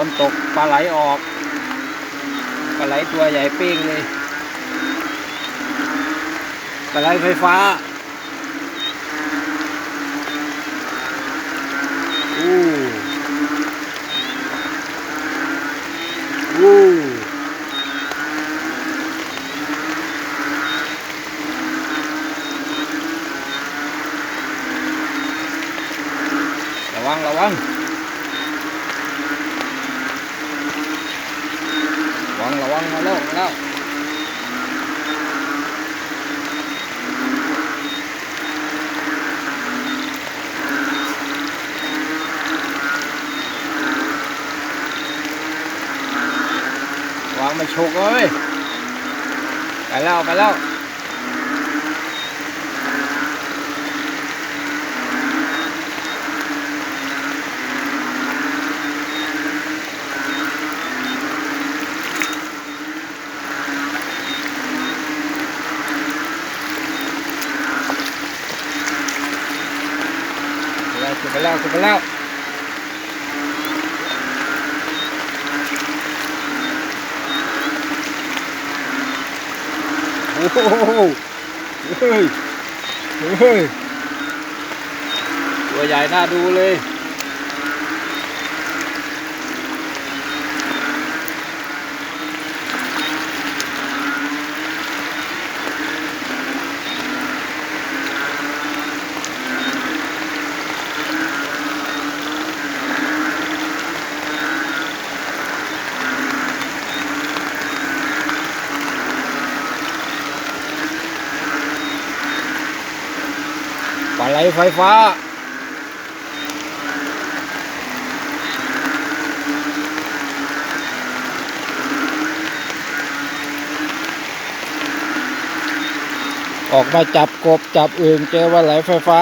นตกปลาไหลออกปลาไหลตัวใหญ่เป้งเลยปลาไหลไฟฟ้าระวังระวังมาแล้ววางไม่ฉกเลยไปแล้ววางไปแล้วโอ้โหเฮ้ยตัวใหญ่น่าดูเลยปลาไหลไฟฟ้าออกมาจับกบจับอึ่งเจอปลาไหลไฟฟ้า